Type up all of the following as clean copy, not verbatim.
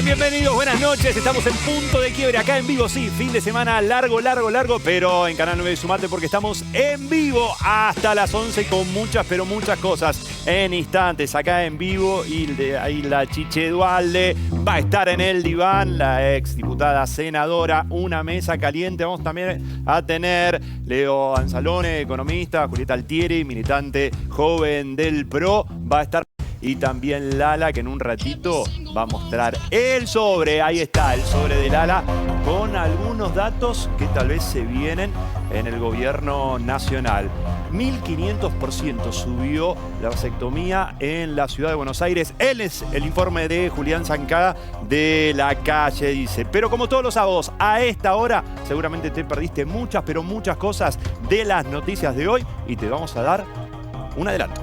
Bienvenidos, buenas noches. Estamos en Punto de Quiebre, acá en vivo, sí. Fin de semana largo, pero en Canal 9 sumate porque estamos en vivo hasta las 11 con muchas, pero muchas cosas en instantes acá en vivo. Y ahí la Chiche Dualde va a estar en el diván, la ex diputada senadora, una mesa caliente. Vamos también a tener Leo Anzalone, economista, Julieta Altieri, militante joven del PRO, va a estar. Y también Lala, que en un ratito va a mostrar el sobre. Ahí está, el sobre de Lala, con algunos datos que tal vez se vienen en el gobierno nacional. 1500% subió la vasectomía en la ciudad de Buenos Aires. Él es el informe de Julián Zancada de La Calle, dice. Pero como todos los sábados, a esta hora, seguramente te perdiste muchas, pero muchas cosas de las noticias de hoy. Y te vamos a dar un adelanto.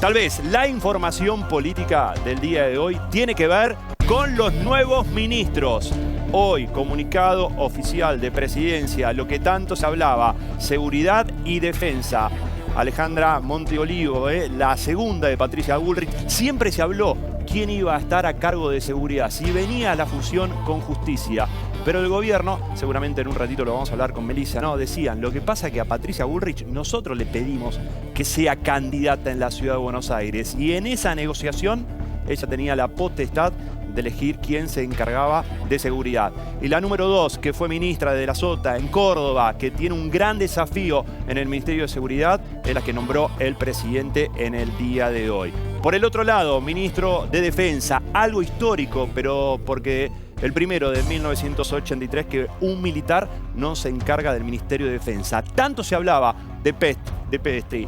Tal vez la información política del día de hoy tiene que ver con los nuevos ministros. Hoy, comunicado oficial de presidencia, lo que tanto se hablaba, seguridad y defensa. Alejandra Monteolivo, la segunda de Patricia Bullrich, siempre se habló quién iba a estar a cargo de seguridad, si venía la fusión con justicia. Pero el gobierno, seguramente en un ratito lo vamos a hablar con Melissa, ¿no? Decían, lo que pasa es que a Patricia Bullrich nosotros le pedimos que sea candidata en la ciudad de Buenos Aires. Y en esa negociación ella tenía la potestad de elegir quién se encargaba de seguridad. Y la número 2, que fue ministra de la Sota en Córdoba, que tiene un gran desafío en el Ministerio de Seguridad, es la que nombró el presidente en el día de hoy. Por el otro lado, ministro de Defensa, algo histórico, pero porque el primero de 1983 que un militar no se encarga del Ministerio de Defensa. Tanto se hablaba de Pestri,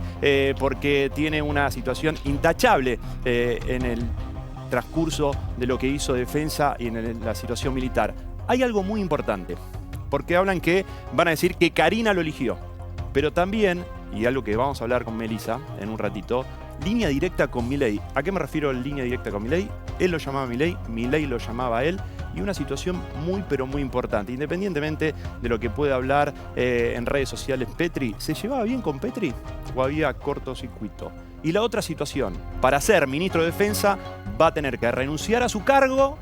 porque tiene una situación intachable en el transcurso de lo que hizo Defensa y en la situación militar. Hay algo muy importante, porque hablan que van a decir que Karina lo eligió, pero también, y algo que vamos a hablar con Melissa en un ratito, línea directa con Milei. ¿A qué me refiero línea directa con Milei? Él lo llamaba Milei, Milei lo llamaba a él, y una situación muy, pero muy importante. Independientemente de lo que pueda hablar en redes sociales Petri, ¿se llevaba bien con Petri o había cortocircuito? Y la otra situación, para ser ministro de Defensa va a tener que renunciar a su cargo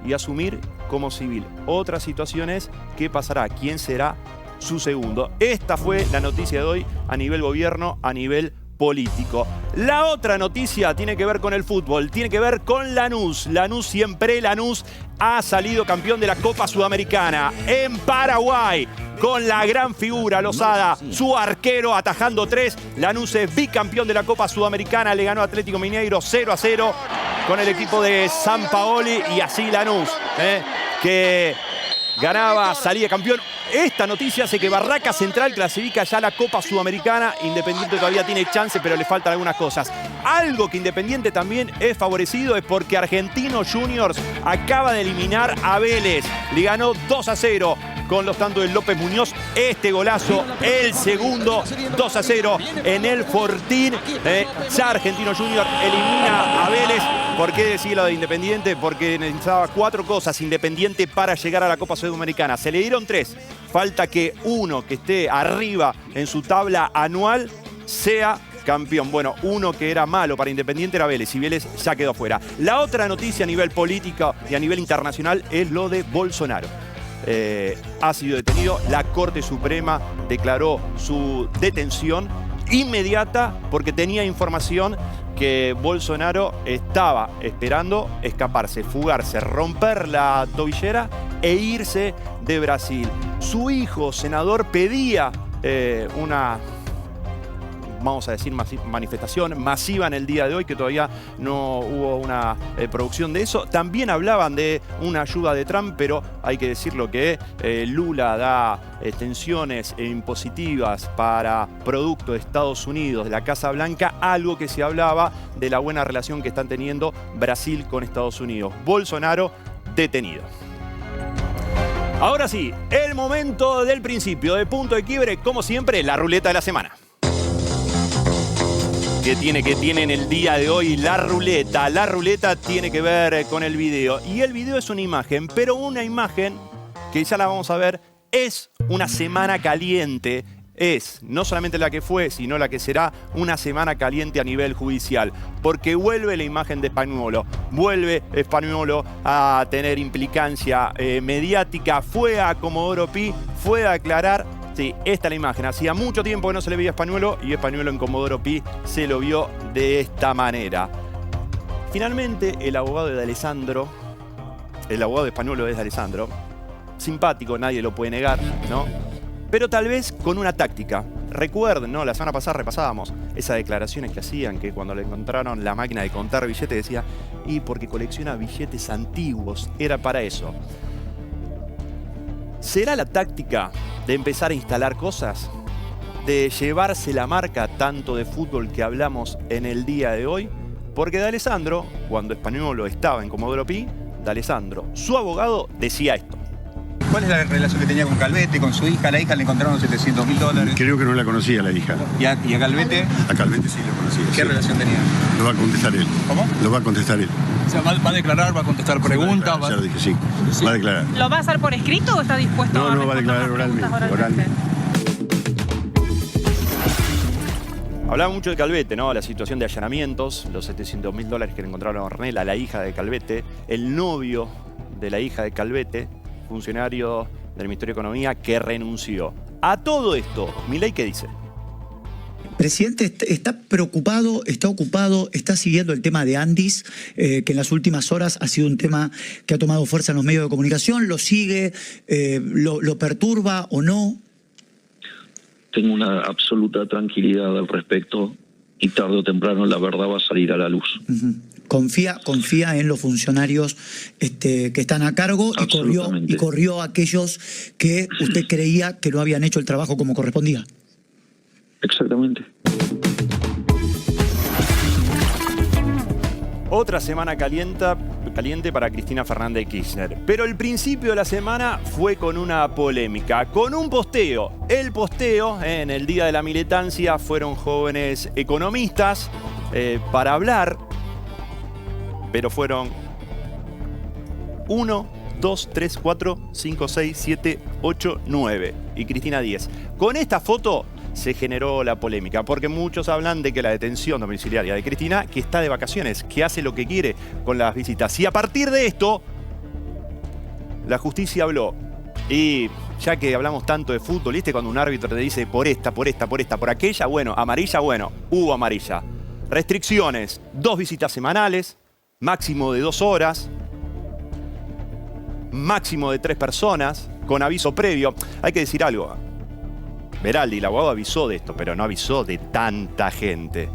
y asumir como civil. Otra situación es qué pasará, quién será su segundo. Esta fue la noticia de hoy a nivel gobierno, a nivel político. La otra noticia tiene que ver con el fútbol, tiene que ver con Lanús. Lanús ha salido campeón de la Copa Sudamericana en Paraguay, con la gran figura Lozada, su arquero atajando 3. Lanús es bicampeón de la Copa Sudamericana, le ganó a Atlético Mineiro 0-0 con el equipo de Sampaoli, y así Lanús, que ganaba, salía campeón. Esta noticia hace que Barraca Central clasifica ya la Copa Sudamericana. Independiente todavía tiene chance, pero le faltan algunas cosas. Algo que Independiente también es favorecido es porque Argentinos Juniors acaba de eliminar a Vélez. Le ganó 2-0 con los tantos de López Muñoz. Este golazo, el segundo, 2-0 en el Fortín. Ya Argentinos Juniors elimina a Vélez. ¿Por qué decir lo de Independiente? Porque necesitaba 4 cosas Independiente para llegar a la Copa Sudamericana. Se le dieron 3. Falta que uno que esté arriba en su tabla anual sea campeón. Bueno, uno que era malo para Independiente era Vélez, y Vélez ya quedó fuera. La otra noticia a nivel político y a nivel internacional es lo de Bolsonaro. Ha sido detenido. La Corte Suprema declaró su detención inmediata porque tenía información que Bolsonaro estaba esperando escaparse, fugarse, romper la tobillera e irse de Brasil. Su hijo, senador, pedía una, vamos a decir, manifestación masiva en el día de hoy, que todavía no hubo una producción de eso. También hablaban de una ayuda de Trump, pero hay que decirlo que Lula da extensiones impositivas para productos de Estados Unidos, de la Casa Blanca, algo que se hablaba de la buena relación que están teniendo Brasil con Estados Unidos. Bolsonaro detenido. Ahora sí, el momento del principio, de Punto de Quiebre, como siempre, la ruleta de la semana. ¿Qué tiene en el día de hoy la ruleta? La ruleta tiene que ver con el video. Y el video es una imagen, pero una imagen que ya la vamos a ver, es una semana caliente es no solamente la que fue, sino la que será una semana caliente a nivel judicial, porque vuelve la imagen de Spagnuolo, vuelve Spagnuolo a tener implicancia mediática, fue a Comodoro Pi, fue a aclarar. Sí, esta es la imagen. Hacía mucho tiempo que no se le veía a Spagnuolo y Spagnuolo en Comodoro Pi se lo vio de esta manera. Finalmente, el abogado de Alessandro, el abogado de Spagnuolo es de Alessandro, simpático, nadie lo puede negar, ¿no? Pero tal vez con una táctica. Recuerden, ¿no? La semana pasada repasábamos esas declaraciones que hacían, que cuando le encontraron la máquina de contar billetes decía, y porque colecciona billetes antiguos, era para eso. ¿Será la táctica de empezar a instalar cosas? ¿De llevarse la marca tanto de fútbol que hablamos en el día de hoy? Porque de Alessandro, cuando Spagnuolo estaba en Comodoro Pi, de Alessandro, su abogado, decía esto. ¿Cuál es la relación que tenía con Calvete, con su hija? A la hija le encontraron $700.000. Creo que no la conocía la hija. ¿Y a Calvete? A Calvete sí la conocía. ¿Qué relación tenía? Lo va a contestar él. ¿Cómo? Lo va a contestar él. O sea, ¿va a declarar, va a contestar preguntas? Ya lo dije, sí. Va a declarar. ¿Lo va a hacer por escrito o está dispuesto a No, va a declarar oralmente. Hablaba mucho de Calvete, ¿no? La situación de allanamientos, los $700.000 que le encontraron a Ornella, la hija de Calvete, el novio de la hija de Calvete, funcionario del Ministerio de Economía, que renunció. A todo esto, Milei, ¿qué dice? El presidente está preocupado, está ocupado, está siguiendo el tema de Andis, que en las últimas horas ha sido un tema que ha tomado fuerza en los medios de comunicación. ¿Lo sigue? ¿Lo perturba o no? Tengo una absoluta tranquilidad al respecto y tarde o temprano la verdad va a salir a la luz. Confía en los funcionarios que están a cargo y corrió a aquellos que usted creía que no habían hecho el trabajo como correspondía. Exactamente. Otra semana caliente para Cristina Fernández de Kirchner. Pero el principio de la semana fue con una polémica, con un posteo. El posteo, en el día de la militancia, fueron jóvenes economistas para hablar, pero fueron 1, 2, 3, 4, 5, 6, 7, 8, 9 y Cristina 10. Con esta foto se generó la polémica, porque muchos hablan de que la detención domiciliaria de Cristina, que está de vacaciones, que hace lo que quiere con las visitas. Y a partir de esto, la justicia habló. Y ya que hablamos tanto de fútbol, ¿viste? Cuando un árbitro te dice por esta, por aquella, bueno, amarilla, bueno, hubo amarilla. Restricciones, 2 visitas semanales, máximo de 2 horas, máximo de 3 personas, con aviso previo. Hay que decir algo. Veraldi, el abogado, avisó de esto, pero no avisó de tanta gente.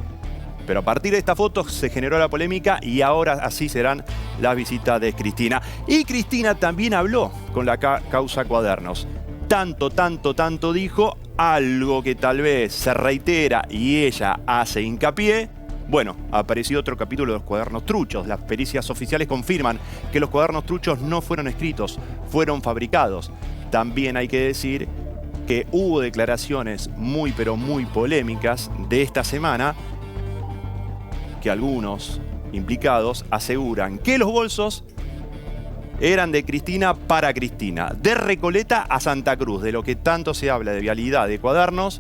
Pero a partir de esta foto se generó la polémica y ahora así serán las visitas de Cristina. Y Cristina también habló con la causa Cuadernos. Tanto dijo, algo que tal vez se reitera y ella hace hincapié. Bueno, apareció otro capítulo de los cuadernos truchos. Las pericias oficiales confirman que los cuadernos truchos no fueron escritos, fueron fabricados. También hay que decir que hubo declaraciones muy polémicas de esta semana que algunos implicados aseguran que los bolsos eran de Cristina para Cristina, de Recoleta a Santa Cruz. De lo que tanto se habla de vialidad de Cuadernos,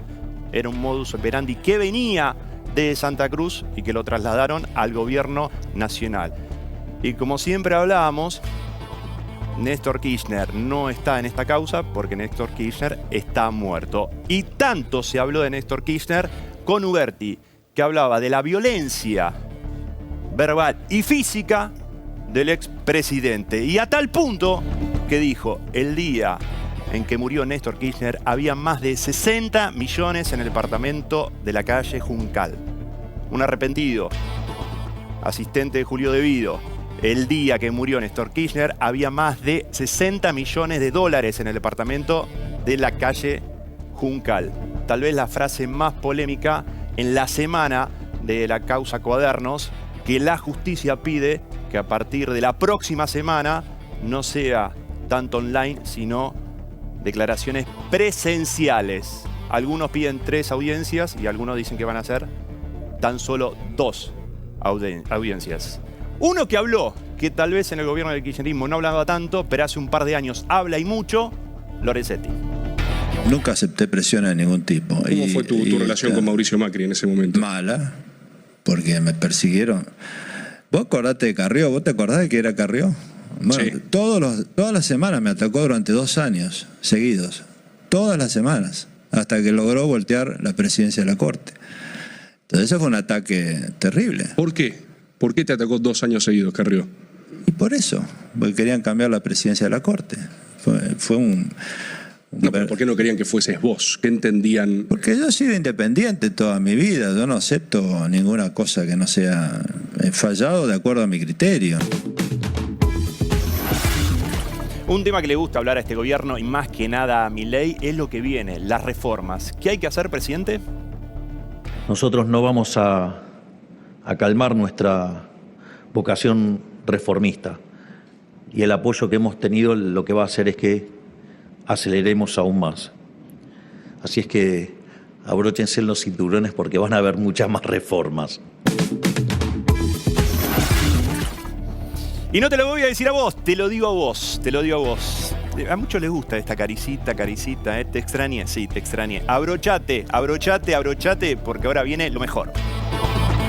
era un modus operandi que venía de Santa Cruz y que lo trasladaron al gobierno nacional. Y como siempre hablábamos, Néstor Kirchner no está en esta causa porque Néstor Kirchner está muerto. Y tanto se habló de Néstor Kirchner con Uberti, que hablaba de la violencia verbal y física del expresidente. Y a tal punto que dijo, el día en que murió Néstor Kirchner había más de 60 millones en el departamento de la calle Juncal. Un arrepentido, asistente de Julio De Vido. El día que murió Néstor Kirchner había más de 60 millones de dólares en el departamento de la calle Juncal. Tal vez la frase más polémica en la semana de la causa Cuadernos, que la justicia pide que a partir de la próxima semana no sea tanto online, sino declaraciones presenciales. Algunos piden 3 audiencias y algunos dicen que van a ser tan solo 2 audiencias. Uno que habló, que tal vez en el gobierno del kirchnerismo no hablaba tanto, pero hace un par de años habla y mucho, Lorenzetti. Nunca acepté presiones de ningún tipo. ¿Cómo fue tu relación con Mauricio Macri en ese momento? Mala, porque me persiguieron. Vos acordate de Carrió, ¿vos te acordás de que era Carrió? Bueno, Sí. todas las semanas me atacó durante 2 años seguidos. Todas las semanas. Hasta que logró voltear la presidencia de la Corte. Entonces ese fue un ataque terrible. ¿Por qué? ¿Por qué te atacó 2 años seguidos, Carrió? Y por eso, porque querían cambiar la presidencia de la Corte. Fue un No, pero ¿por qué no querían que fueses vos? ¿Qué entendían? Porque yo he sido independiente toda mi vida. Yo no acepto ninguna cosa que no sea fallado de acuerdo a mi criterio. Un tema que le gusta hablar a este gobierno y más que nada a Milei es lo que viene, las reformas. ¿Qué hay que hacer, presidente? Nosotros no vamos a calmar nuestra vocación reformista. Y el apoyo que hemos tenido lo que va a hacer es que aceleremos aún más. Así es que abróchense los cinturones porque van a haber muchas más reformas. Y no te lo voy a decir a vos, te lo digo a vos, te lo digo a vos. A muchos les gusta esta caricita, ¿eh? ¿Te extrañé? Sí, te extrañé. Abrochate, porque ahora viene lo mejor.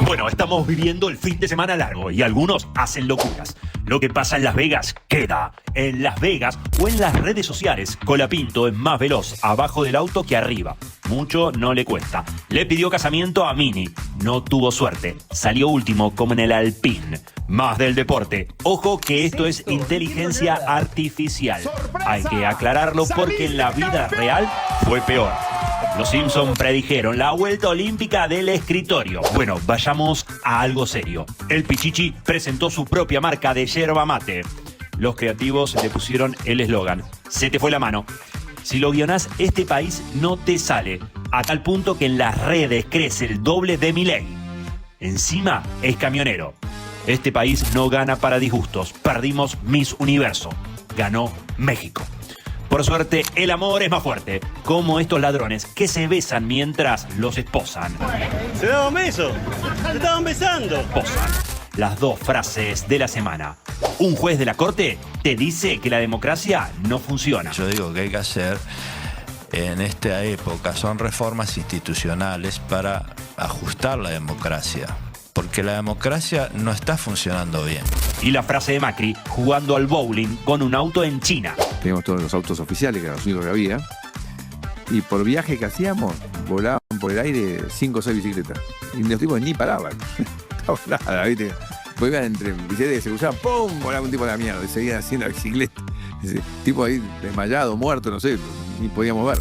Bueno, estamos viviendo el fin de semana largo y algunos hacen locuras. Lo que pasa en Las Vegas queda en Las Vegas o en las redes sociales. Colapinto es más veloz abajo del auto que arriba. Mucho no le cuesta. Le pidió casamiento a Mini. No tuvo suerte. Salió último como en el Alpine. Más del deporte. Ojo que esto es inteligencia artificial. Hay que aclararlo porque en la vida real fue peor. Los Simpson predijeron la vuelta olímpica del escritorio. Bueno, vayamos a algo serio. El Pichichi presentó su propia marca de yerba mate. Los creativos le pusieron el eslogan: se te fue la mano. Si lo guionás, este país no te sale. A tal punto que en las redes crece el doble de Milei. Encima es camionero. Este país no gana para disgustos. Perdimos Miss Universo. Ganó México. Por suerte, el amor es más fuerte. Como estos ladrones que se besan mientras los esposan. Se daban besos. Se estaban besando. Esposan. Las 2 frases de la semana. Un juez de la corte te dice que la democracia no funciona. Yo digo que hay que hacer en esta época son reformas institucionales para ajustar la democracia. Porque la democracia no está funcionando bien. Y la frase de Macri, jugando al bowling con un auto en China. Teníamos todos los autos oficiales, que eran los únicos que había. Y por viaje que hacíamos, volaban por el aire 5 o 6 bicicletas. Y los tipos ni paraban. Estaba nada, ¿viste? Pues iban entre bicicletas que se cruzaban, ¡pum! Volaba un tipo de la mierda. Y seguían haciendo la bicicleta. Ese tipo ahí desmayado, muerto, no sé, ni podíamos ver.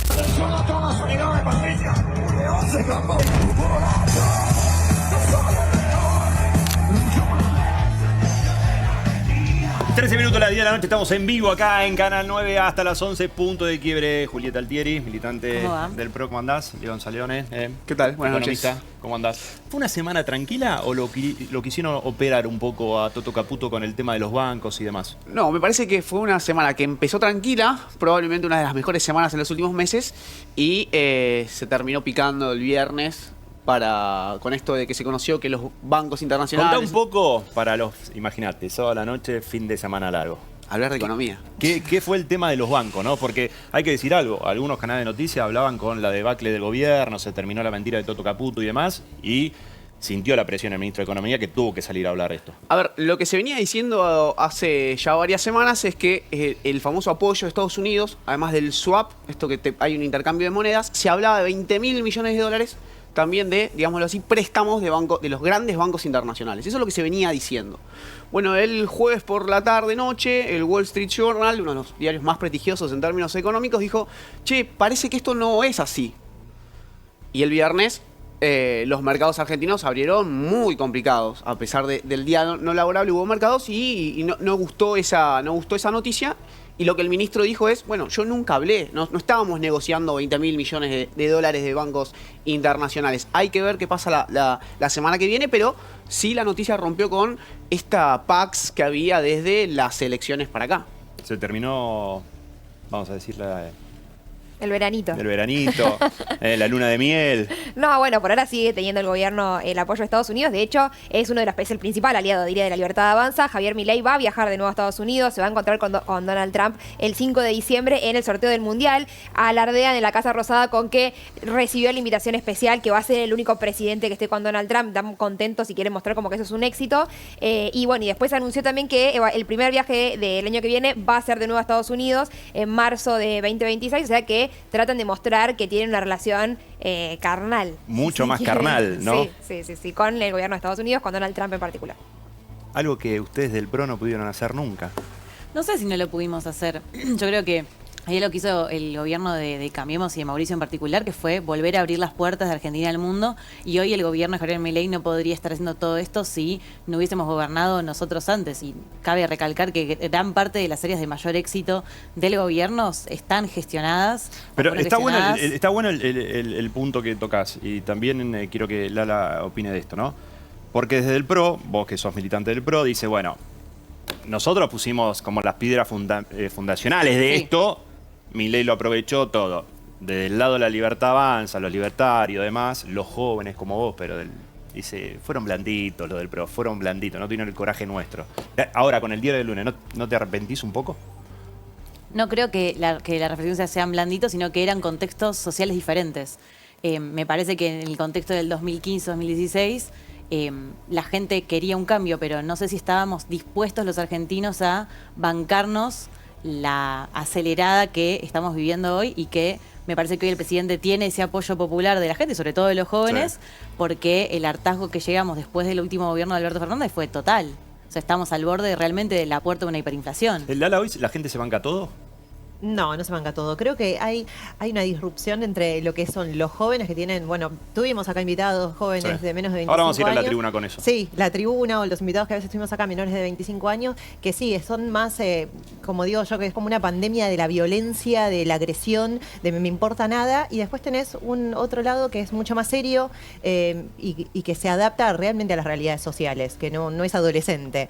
13 minutos a las 10 de la noche, estamos en vivo acá en Canal 9 hasta las 11, punto de quiebre. Julieta Altieri, militante del PRO, ¿cómo andás? León Saleone. ¿Qué tal? Buenas noches. ¿Cómo andás? ¿Fue una semana tranquila o lo quisieron operar un poco a Toto Caputo con el tema de los bancos y demás? No, me parece que fue una semana que empezó tranquila, probablemente una de las mejores semanas en los últimos meses, y se terminó picando el viernes con esto de que se conoció que los bancos internacionales... Contá un poco para los, imagínate, sábado a la noche, fin de semana largo. Hablar de economía. ¿Qué fue el tema de los bancos, no? Porque hay que decir algo, algunos canales de noticias hablaban con la debacle del gobierno, se terminó la mentira de Toto Caputo y demás, y sintió la presión el ministro de Economía que tuvo que salir a hablar de esto. A ver, lo que se venía diciendo hace ya varias semanas es que el famoso apoyo de Estados Unidos, además del swap, esto que hay un intercambio de monedas, se hablaba de 20.000 millones de dólares también de, digámoslo así, préstamos de los grandes bancos internacionales. Eso es lo que se venía diciendo. Bueno, el jueves por la tarde-noche, el Wall Street Journal, uno de los diarios más prestigiosos en términos económicos, dijo, che, parece que esto no es así. Y el viernes los mercados argentinos abrieron muy complicados. A pesar del día no laborable hubo mercados y no gustó esa noticia. Y lo que el ministro dijo es, bueno, yo nunca hablé, no estábamos negociando 20.000 millones de dólares de bancos internacionales. Hay que ver qué pasa la semana que viene, pero sí la noticia rompió con esta pax que había desde las elecciones para acá. Se terminó, vamos a decir, El veranito. El veranito, la luna de miel. No, bueno, por ahora sigue teniendo el gobierno el apoyo de Estados Unidos. De hecho, es el principal aliado, diría, de la Libertad Avanza. Javier Milei va a viajar de nuevo a Estados Unidos, se va a encontrar con Donald Trump el 5 de diciembre en el sorteo del Mundial. Alardean en la Casa Rosada con que recibió la invitación especial, que va a ser el único presidente que esté con Donald Trump. Están contentos y quieren mostrar como que eso es un éxito. Y bueno, y después anunció también que el primer viaje del año que viene va a ser de nuevo a Estados Unidos en marzo de 2026. O sea que tratan de mostrar que tienen una relación carnal. Mucho más carnal, ¿no? Sí, con el gobierno de Estados Unidos, con Donald Trump en particular. Algo que ustedes del PRO no pudieron hacer nunca. No sé si no lo pudimos hacer. Yo creo que ahí lo que hizo el gobierno de Cambiemos y de Mauricio en particular, que fue volver a abrir las puertas de Argentina al mundo, y hoy el gobierno de Javier Milei no podría estar haciendo todo esto si no hubiésemos gobernado nosotros antes. Y cabe recalcar que gran parte de las áreas de mayor éxito del gobierno están gestionadas. Pero está bueno el punto que tocas, y también quiero que Lala opine de esto, ¿no? Porque desde el PRO, vos que sos militante del PRO, dice, bueno, nosotros pusimos como las piedras fundacionales de esto. Milei lo aprovechó todo. Desde el lado de la Libertad Avanza, los libertarios, demás, los jóvenes como vos, pero dice, fueron blanditos los del PRO, fueron blanditos, no tienen el coraje nuestro. Ahora, con el día del lunes, ¿no te arrepentís un poco? No creo que la referencia sean blanditos, sino que eran contextos sociales diferentes. Me parece que en el contexto del 2015-2016 la gente quería un cambio, pero no sé si estábamos dispuestos los argentinos a bancarnos la acelerada que estamos viviendo hoy, y que me parece que hoy el presidente tiene ese apoyo popular de la gente, sobre todo de los jóvenes, porque el hartazgo que llegamos después del último gobierno de Alberto Fernández fue total. O sea, estamos al borde realmente de la puerta de una hiperinflación. ¿Lala, hoy la gente se banca todo? No, no se banca todo. Creo que hay una disrupción entre lo que son los jóvenes que tienen, bueno, tuvimos acá invitados jóvenes de menos de 25 años. Ahora vamos a ir a la tribuna con eso. Sí, la tribuna o los invitados que a veces tuvimos acá, menores de 25 años, que sí, son más, como digo yo, que es como una pandemia de la violencia, de la agresión, de me importa nada. Y después tenés un otro lado que es mucho más serio y que se adapta realmente a las realidades sociales, que no es adolescente.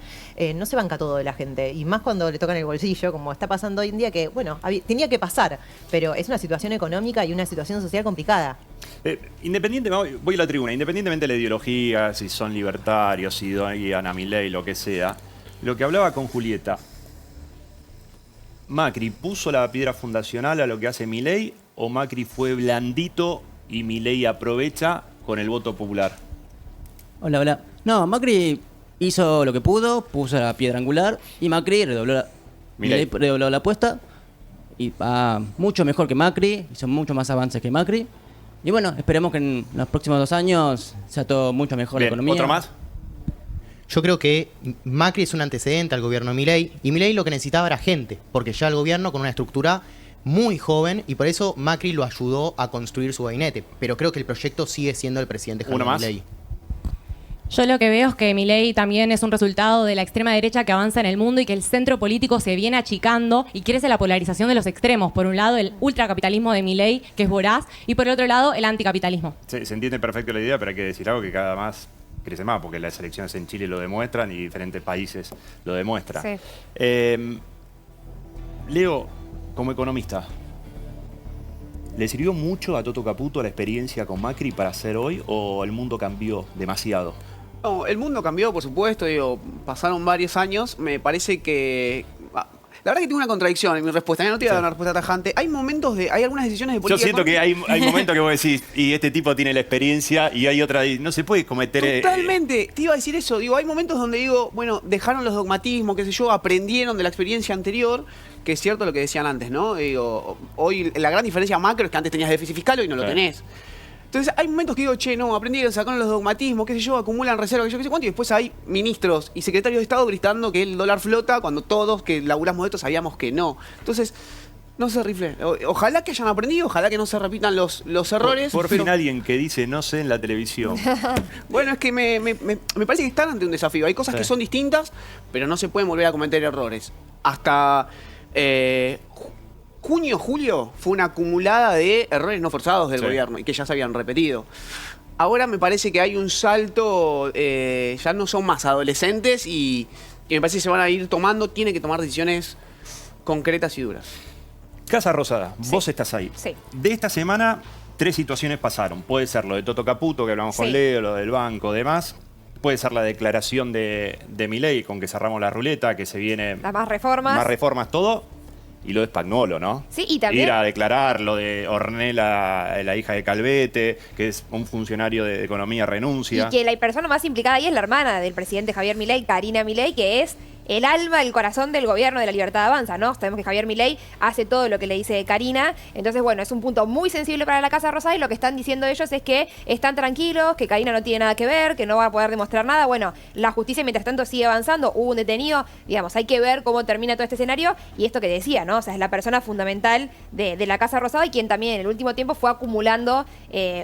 No se banca todo de la gente. Y más cuando le tocan el bolsillo, como está pasando hoy en día, que, bueno, tenía que pasar, pero es una situación económica y una situación social complicada. Voy a la tribuna, independientemente de la ideología, si son libertarios, si odian a Milei, lo que sea, lo que hablaba con Julieta, ¿Macri puso la piedra fundacional a lo que hace Milei, o Macri fue blandito y Milei aprovecha con el voto popular? Hola. No, Macri hizo lo que pudo, puso la piedra angular, y Macri Milei redobló la apuesta. Y va mucho mejor que Macri, hizo mucho más avances que Macri. Y bueno, esperemos que en los próximos 2 años sea todo mucho mejor la economía. ¿Otro más? Yo creo que Macri es un antecedente al gobierno de Milei, y Milei lo que necesitaba era gente, porque ya el gobierno con una estructura muy joven, y por eso Macri lo ayudó a construir su gabinete. Pero creo que el proyecto sigue siendo el presidente Javier Milei. Yo lo que veo es que Milei también es un resultado de la extrema derecha que avanza en el mundo y que el centro político se viene achicando y crece la polarización de los extremos. Por un lado, el ultracapitalismo de Milei, que es voraz, y por el otro lado, el anticapitalismo. Se entiende perfecto la idea, pero hay que decir algo que cada más crece más, porque las elecciones en Chile lo demuestran y diferentes países lo demuestran. Sí. Leo, como economista, ¿le sirvió mucho a Toto Caputo la experiencia con Macri para hacer hoy, o el mundo cambió demasiado? No, el mundo cambió, por supuesto, pasaron varios años. Me parece que... La verdad que tengo una contradicción en mi respuesta. No te voy a dar una respuesta tajante. Hay algunas decisiones de política... Yo siento que hay momentos que vos decís, y este tipo tiene la experiencia, y hay otra... No se puede cometer... Totalmente. Te iba a decir eso. Hay momentos donde digo, bueno, dejaron los dogmatismos, qué sé yo, aprendieron de la experiencia anterior, que es cierto lo que decían antes, ¿no? Hoy la gran diferencia macro es que antes tenías déficit fiscal, hoy no lo tenés. Entonces hay momentos que digo, no, aprendieron, sacaron los dogmatismos, qué sé yo, acumulan reservas, qué sé cuánto, y después hay ministros y secretarios de Estado gritando que el dólar flota cuando todos que laburamos de esto sabíamos que no. Entonces, no se rifle. Ojalá que hayan aprendido, ojalá que no se repitan los errores. Por fin alguien que dice no sé en la televisión. Bueno, es que me parece que están ante un desafío. Hay cosas que son distintas, pero no se pueden volver a cometer errores. Hasta... junio, julio fue una acumulada de errores no forzados del gobierno y que ya se habían repetido. Ahora me parece que hay un salto, ya no son más adolescentes y me parece que se van a ir tomando, tienen que tomar decisiones concretas y duras. Casa Rosada, vos estás ahí. Sí. De esta semana, 3 situaciones pasaron. Puede ser lo de Toto Caputo, que hablamos con Leo, lo del banco, demás. Puede ser la declaración de Milei, con que cerramos la ruleta, que se viene... Las más reformas. Más reformas, todo. Y lo de Spagnuolo, ¿no? Sí, y también... Ir a declarar lo de Ornella, la hija de Calvete, que es un funcionario de Economía, renuncia. Y que la persona más implicada ahí es la hermana del presidente Javier Milei, Karina Milei, que es el alma, el corazón del gobierno de La Libertad Avanza, ¿no? Sabemos que Javier Milei hace todo lo que le dice Karina, entonces, bueno, es un punto muy sensible para la Casa Rosada y lo que están diciendo ellos es que están tranquilos, que Karina no tiene nada que ver, que no va a poder demostrar nada. Bueno, la justicia mientras tanto sigue avanzando, hubo un detenido, digamos, hay que ver cómo termina todo este escenario y esto que decía, ¿no? O sea, es la persona fundamental de la Casa Rosada y quien también en el último tiempo fue acumulando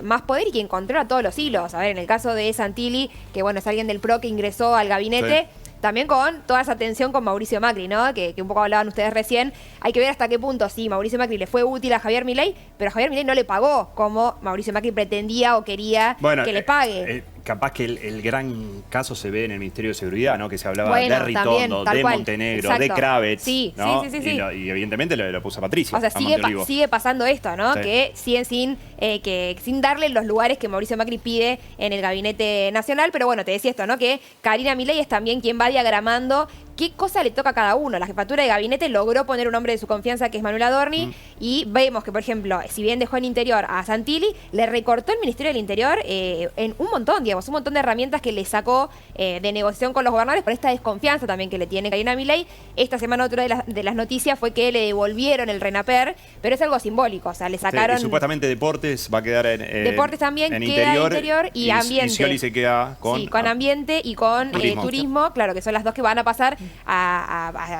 más poder y quien controla todos los hilos. A ver, en el caso de Santilli, que bueno, es alguien del PRO que ingresó al gabinete... Sí. También con toda esa tensión con Mauricio Macri, ¿no? Que un poco hablaban ustedes recién. Hay que ver hasta qué punto sí, Mauricio Macri le fue útil a Javier Milei, pero Javier Milei no le pagó como Mauricio Macri pretendía o quería que le pague. Capaz que el gran caso se ve en el Ministerio de Seguridad, ¿no? Que se hablaba bueno, de Ritondo, de Montenegro, exacto. de Kravitz, sí, ¿no? Sí. Y evidentemente lo puso a Patricia. O sea, sigue pasando esto, ¿no? Sí. Que siguen sin darle los lugares que Mauricio Macri pide en el Gabinete Nacional. Pero bueno, te decía esto, ¿no? Que Karina Milei es también quien va diagramando qué cosa le toca a cada uno. La jefatura de gabinete logró poner un hombre de su confianza, que es Manuel Adorni, y vemos que, por ejemplo, si bien dejó en Interior a Santilli, le recortó el Ministerio del Interior en un montón de herramientas que le sacó de negociación con los gobernadores por esta desconfianza también que le tiene Karina Milei. Esta semana otra de las noticias fue que le devolvieron el RENAPER, pero es algo simbólico, o sea, le sacaron... Sí, y supuestamente Deportes va a quedar en Deportes también en queda en Interior y Ambiente. Y Scioli se queda con... Sí, con Ambiente y con Turismo, claro, que son las dos que van a pasar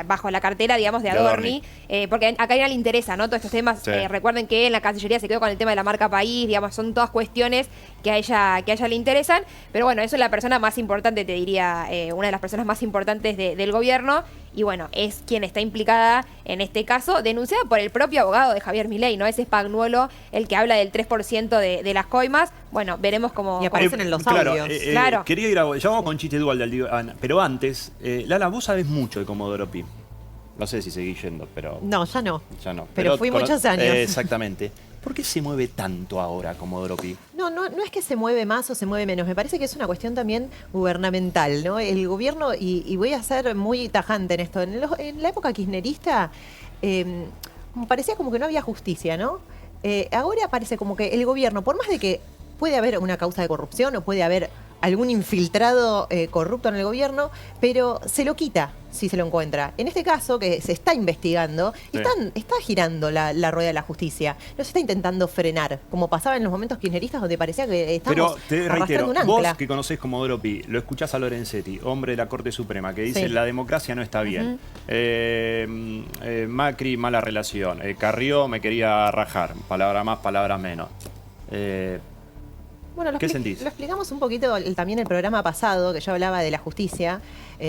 bajo la cartera, digamos, de Adorni. Porque a Karina le interesa, ¿no? Todos estos temas. Sí. Recuerden que en la Cancillería se quedó con el tema de la marca país, digamos, son todas cuestiones que a ella le interesan. Pero bueno, eso es la persona más importante, te diría, una de las personas más importantes del gobierno. Y bueno, es quien está implicada en este caso, denunciada por el propio abogado de Javier Milei, ¿no? Ese Spagnuolo, el que habla del 3% de las coimas. Bueno, veremos cómo... Y aparecen en los audios. Claro. Quería ir ya vamos con Chiste Dual, pero antes, Lala, vos sabés mucho de Comodoro Pi. No sé si seguís yendo, pero... No, ya no. Ya no. Pero fui muchos años. Exactamente. ¿Por qué se mueve tanto ahora Comodoro Pi? No es que se mueve más o se mueve menos. Me parece que es una cuestión también gubernamental, ¿no? El gobierno, y voy a ser muy tajante en esto, en la época kirchnerista parecía como que no había justicia, ¿no? Ahora parece como que el gobierno, por más de que puede haber una causa de corrupción o puede haber algún infiltrado corrupto en el gobierno, pero se lo quita si se lo encuentra. En este caso, que se está investigando, sí, está girando la rueda de la justicia. No se está intentando frenar, como pasaba en los momentos kirchneristas donde parecía que estábamos arrastrando un ancla. Vos que conocés Comodoro Pi, lo escuchás a Lorenzetti, hombre de la Corte Suprema, que dice la democracia no está bien. Macri, mala relación. Carrió, me quería rajar. Palabra más, palabra menos. Bueno, ¿qué sentís? Lo explicamos un poquito también el programa pasado, que yo hablaba de la justicia.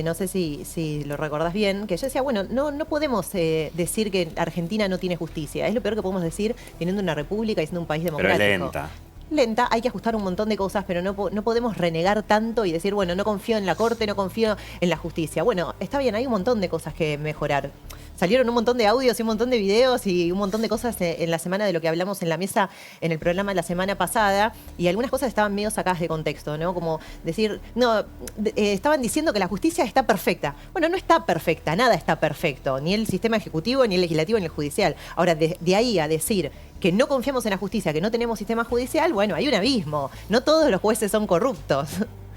No sé si lo recordás bien, que yo decía, bueno, no podemos decir que Argentina no tiene justicia. Es lo peor que podemos decir teniendo una república y siendo un país democrático. Pero lenta, hay que ajustar un montón de cosas, pero no podemos renegar tanto y decir, bueno, no confío en la Corte, no confío en la justicia. Bueno, está bien, hay un montón de cosas que mejorar. Salieron un montón de audios y un montón de videos y un montón de cosas en la semana de lo que hablamos en la mesa, en el programa de la semana pasada, y algunas cosas estaban medio sacadas de contexto, ¿no? Como decir, estaban diciendo que la justicia está perfecta. Bueno, no está perfecta, nada está perfecto, ni el sistema ejecutivo, ni el legislativo, ni el judicial. Ahora, de ahí a decir que no confiamos en la justicia, que no tenemos sistema judicial, bueno, hay un abismo. No todos los jueces son corruptos.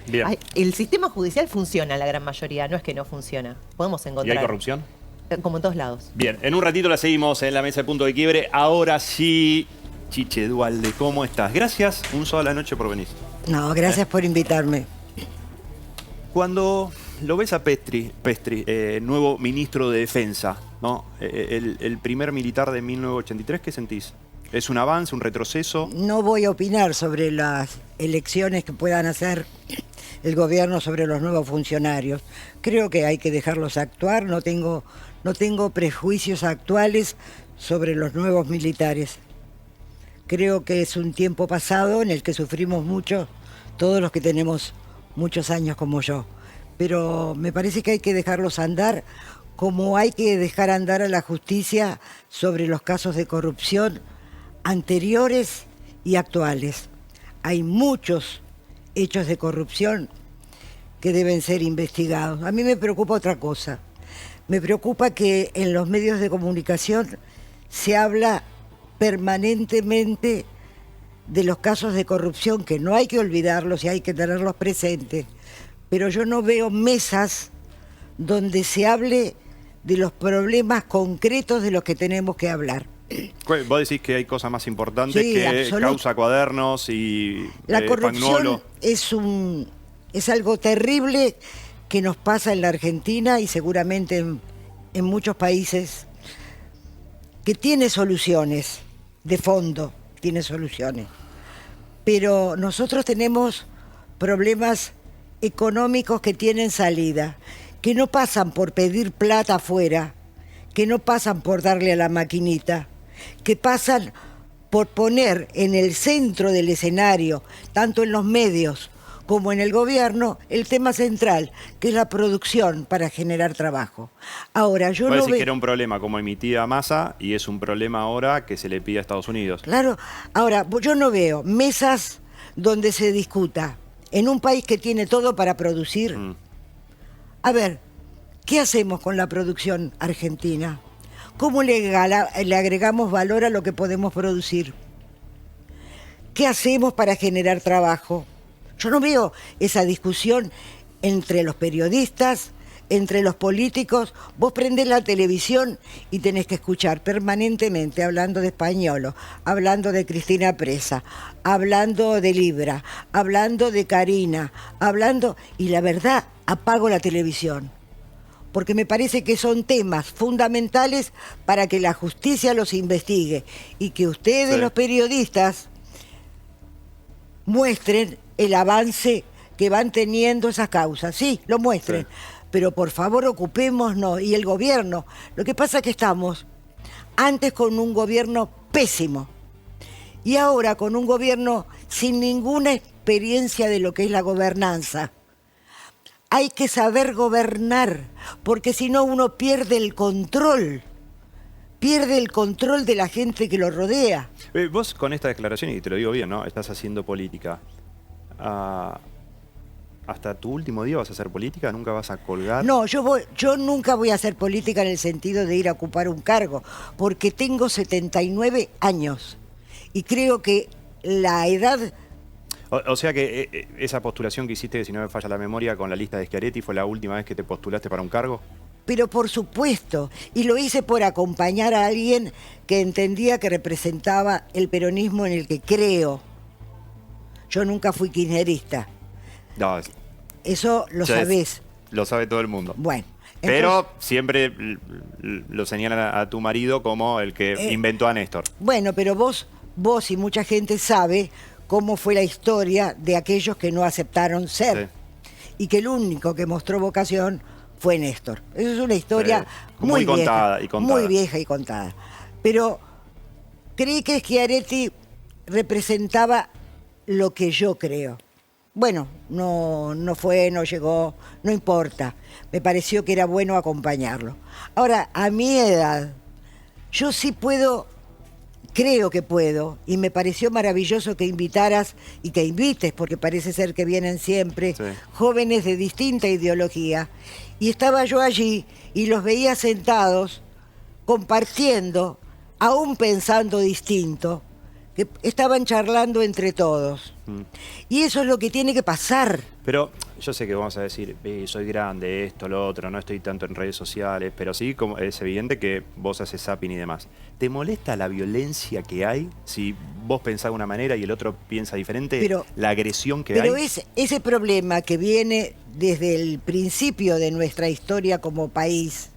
Bien. El sistema judicial funciona la gran mayoría, no es que no funciona. Podemos encontrar... ¿Y hay corrupción? Como en todos lados. Bien, en un ratito la seguimos en la mesa de Punto de Quiebre. Ahora sí, Chiche Dualde, ¿cómo estás? Gracias, un sábado a la noche por venir. No, gracias por invitarme. Cuando lo ves a Pestri, nuevo ministro de Defensa, ¿no? El primer militar de 1983, ¿qué sentís? ¿Es un avance, un retroceso? No voy a opinar sobre las elecciones que puedan hacer el gobierno sobre los nuevos funcionarios. Creo que hay que dejarlos actuar, no tengo prejuicios actuales sobre los nuevos militares. Creo que es un tiempo pasado en el que sufrimos mucho, todos los que tenemos muchos años como yo. Pero me parece que hay que dejarlos andar como hay que dejar andar a la justicia sobre los casos de corrupción anteriores y actuales. Hay muchos hechos de corrupción que deben ser investigados. A mí me preocupa otra cosa. Me preocupa que en los medios de comunicación se habla permanentemente de los casos de corrupción, que no hay que olvidarlos y hay que tenerlos presentes, pero yo no veo mesas donde se hable de los problemas concretos de los que tenemos que hablar. Vos decís que hay cosas más importantes Sí, que causa cuadernos y La corrupción Pagnolo. es algo terrible que nos pasa en la Argentina y seguramente en muchos países, que tiene soluciones, de fondo tiene soluciones. Pero nosotros tenemos problemas económicos que tienen salida, que no pasan por pedir plata afuera, que no pasan por darle a la maquinita, que pasan por poner en el centro del escenario, tanto en los medios como en el gobierno, el tema central, que es la producción para generar trabajo. Ahora, yo Vos no decís veo... que era un problema como emitía Massa y es un problema ahora que se le pide a Estados Unidos. Claro, ahora, yo no veo mesas donde se discuta en un país que tiene todo para producir. A ver, ¿qué hacemos con la producción argentina? ¿Cómo le agregamos valor a lo que podemos producir? ¿Qué hacemos para generar trabajo? Yo no veo esa discusión entre los periodistas, entre los políticos. Vos prendés la televisión y tenés que escuchar permanentemente hablando de Españolo, hablando de Cristina Presa, hablando de Libra, hablando de Karina, y la verdad, apago la televisión. Porque me parece que son temas fundamentales para que la justicia los investigue y que ustedes, los periodistas, muestren el avance que van teniendo esas causas. Sí, lo muestren. Pero por favor ocupémonos, y el gobierno. Lo que pasa es que estamos antes con un gobierno pésimo y ahora con un gobierno sin ninguna experiencia de lo que es la gobernanza. Hay que saber gobernar, porque si no uno pierde el control de la gente que lo rodea. Vos con esta declaración, y te lo digo bien, ¿no? Estás haciendo política. ¿Hasta tu último día vas a hacer política? ¿Nunca vas a colgar? No, yo nunca voy a hacer política en el sentido de ir a ocupar un cargo, porque tengo 79 años y creo que la edad... O sea que esa postulación que hiciste, si no me falla la memoria, con la lista de Schiaretti, ¿fue la última vez que te postulaste para un cargo? Pero por supuesto, y lo hice por acompañar a alguien que entendía que representaba el peronismo en el que creo. Yo nunca fui kirchnerista. No, eso lo sabés. Lo sabe todo el mundo. Bueno. Pero siempre lo señalan a tu marido como el que inventó a Néstor. Bueno, pero vos y mucha gente sabe cómo fue la historia de aquellos que no aceptaron ser. Y que el único que mostró vocación fue Néstor. Eso es una historia muy contada vieja, y contada. muy vieja y contada. Pero creí que Schiaretti representaba lo que yo creo. Bueno, no fue, no llegó, no importa. Me pareció que era bueno acompañarlo. Ahora, a mi edad, yo sí puedo, creo que puedo, y me pareció maravilloso que invitaras y que invites, porque parece ser que vienen siempre jóvenes de distinta ideología. Y estaba yo allí y los veía sentados, compartiendo, aún pensando distinto, que estaban charlando entre todos. Y eso es lo que tiene que pasar. Pero yo sé que vamos a decir, soy grande, esto, lo otro, no estoy tanto en redes sociales, pero sí como es evidente que vos haces zapping y demás. ¿Te molesta la violencia que hay? Si vos pensás de una manera y el otro piensa diferente, la agresión que hay. Pero ese problema que viene desde el principio de nuestra historia como país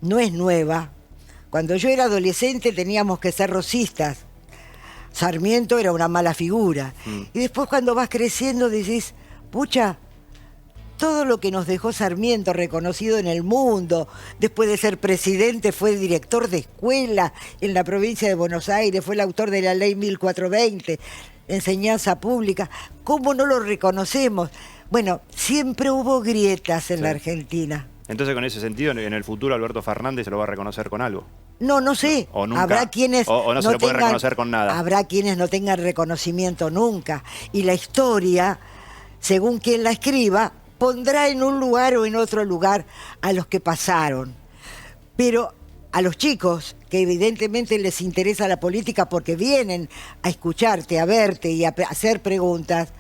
no es nueva. Cuando yo era adolescente teníamos que ser rosistas. Sarmiento era una mala figura. Y después cuando vas creciendo decís, pucha, todo lo que nos dejó Sarmiento, reconocido en el mundo, después de ser presidente fue director de escuela en la provincia de Buenos Aires, fue el autor de la ley 1420, enseñanza pública, ¿cómo no lo reconocemos? Bueno, siempre hubo grietas en la Argentina. Entonces, con ese sentido, en el futuro Alberto Fernández se lo va a reconocer con algo. No sé. O nunca. Habrá quienes o no se lo puede tengan- reconocer con nada. Habrá quienes no tengan reconocimiento nunca. Y la historia, según quien la escriba, pondrá en un lugar o en otro lugar a los que pasaron. Pero a los chicos, que evidentemente les interesa la política porque vienen a escucharte, a verte y a hacer preguntas,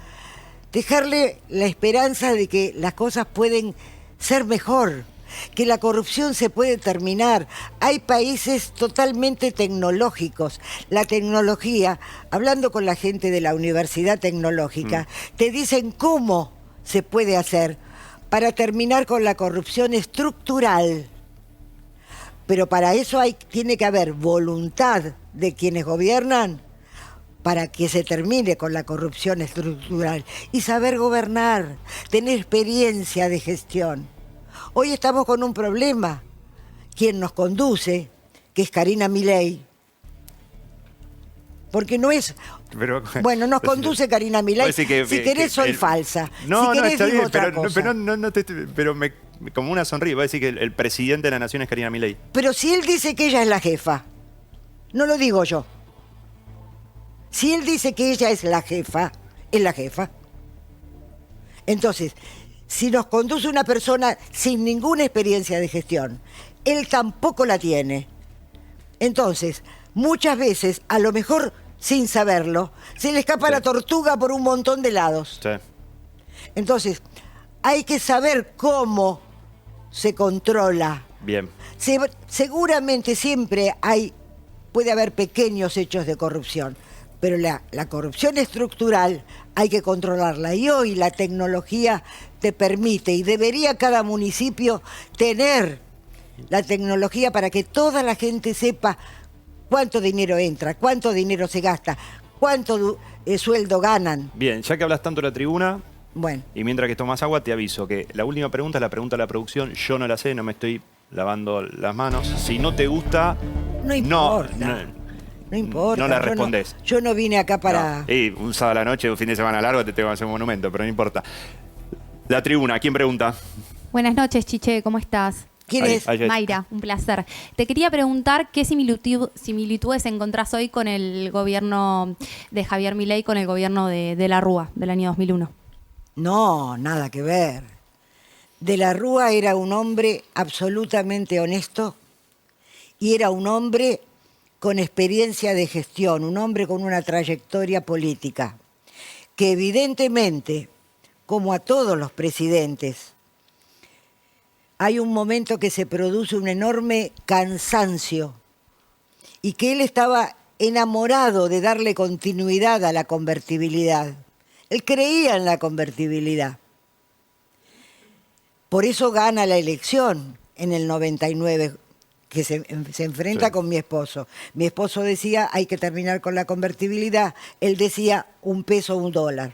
dejarle la esperanza de que las cosas pueden ser mejor, que la corrupción se puede terminar. Hay países totalmente tecnológicos. La tecnología, hablando con la gente de la Universidad Tecnológica, te dicen cómo se puede hacer para terminar con la corrupción estructural. Pero para eso tiene que haber voluntad de quienes gobiernan para que se termine con la corrupción estructural y saber gobernar, tener experiencia de gestión. Hoy estamos con un problema. Quien nos conduce, que es Karina Milei, porque no es... Pero, Bueno, nos conduce Karina Milei. Puede decir Si querés, soy falsa. No, Si no, querés, está digo bien, otra pero, cosa. pero como una sonrisa. Va a decir que el presidente de la nación es Karina Milei. Pero si él dice que ella es la jefa, no lo digo yo. Si él dice que ella es la jefa, es la jefa. Entonces, si nos conduce una persona sin ninguna experiencia de gestión, él tampoco la tiene. Entonces, muchas veces, a lo mejor sin saberlo, se le escapa la tortuga por un montón de lados. Sí. Entonces, hay que saber cómo se controla. Bien. Seguramente siempre puede haber pequeños hechos de corrupción, pero la corrupción estructural hay que controlarla. Y hoy la tecnología te permite, y debería cada municipio tener la tecnología para que toda la gente sepa cuánto dinero entra, cuánto dinero se gasta, cuánto sueldo ganan. Bien, ya que hablas tanto de la tribuna, Bueno, y mientras que tomas agua, te aviso que la última pregunta es la pregunta de la producción. Yo no la sé, no me estoy lavando las manos. Si no te gusta, no importa. No importa. no la yo respondés. Yo no vine acá para... No. Y un sábado a la noche, un fin de semana largo, te tengo que hacer un monumento, pero no importa. La tribuna, ¿quién pregunta? Buenas noches, Chiche, ¿cómo estás? ¿Quién es? Mayra, un placer. Te quería preguntar qué similitudes encontrás hoy con el gobierno de Javier Milei, con el gobierno de la Rúa del año 2001. No, nada que ver. De la Rúa era un hombre absolutamente honesto y era un hombre con experiencia de gestión, un hombre con una trayectoria política, que evidentemente, como a todos los presidentes, hay un momento que se produce un enorme cansancio y que él estaba enamorado de darle continuidad a la convertibilidad. Él creía en la convertibilidad. Por eso gana la elección en el 99, que se enfrenta con mi esposo. Mi esposo decía, hay que terminar con la convertibilidad. Él decía, $1 peso, $1.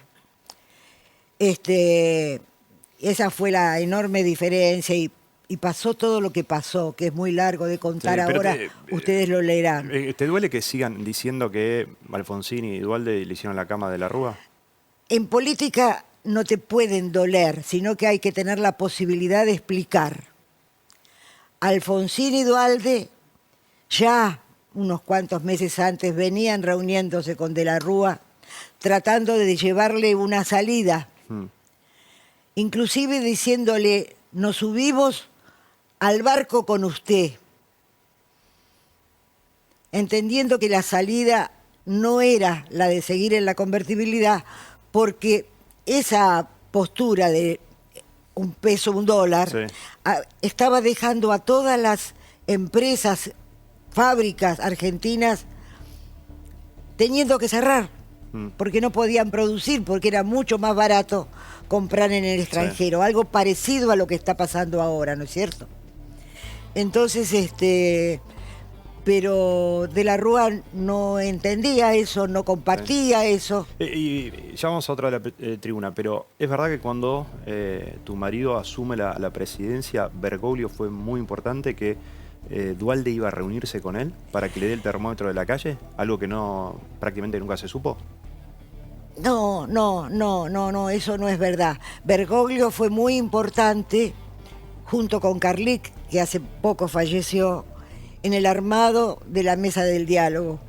Esa fue la enorme diferencia y pasó todo lo que pasó, que es muy largo de contar ahora. Ustedes lo leerán. ¿Te duele que sigan diciendo que Alfonsín y Duhalde le hicieron la cama de la Rúa? En política no te pueden doler, sino que hay que tener la posibilidad de explicar. Alfonsín y Duhalde ya unos cuantos meses antes venían reuniéndose con De la Rúa, tratando de llevarle una salida, inclusive diciéndole, nos subimos al barco con usted, entendiendo que la salida no era la de seguir en la convertibilidad, porque esa postura de $1 peso, $1, estaba dejando a todas las empresas, fábricas argentinas teniendo que cerrar, porque no podían producir, porque era mucho más barato comprar en el extranjero, algo parecido a lo que está pasando ahora, ¿no es cierto? Entonces, pero De la Rúa no entendía eso, no compartía eso. Y ya vamos a otra de la tribuna, pero es verdad que cuando tu marido asume la presidencia, Bergoglio fue muy importante, que Duhalde iba a reunirse con él para que le dé el termómetro de la calle, algo que prácticamente nunca se supo. No, eso no es verdad. Bergoglio fue muy importante junto con Carlic, que hace poco falleció, en el armado de la mesa del diálogo.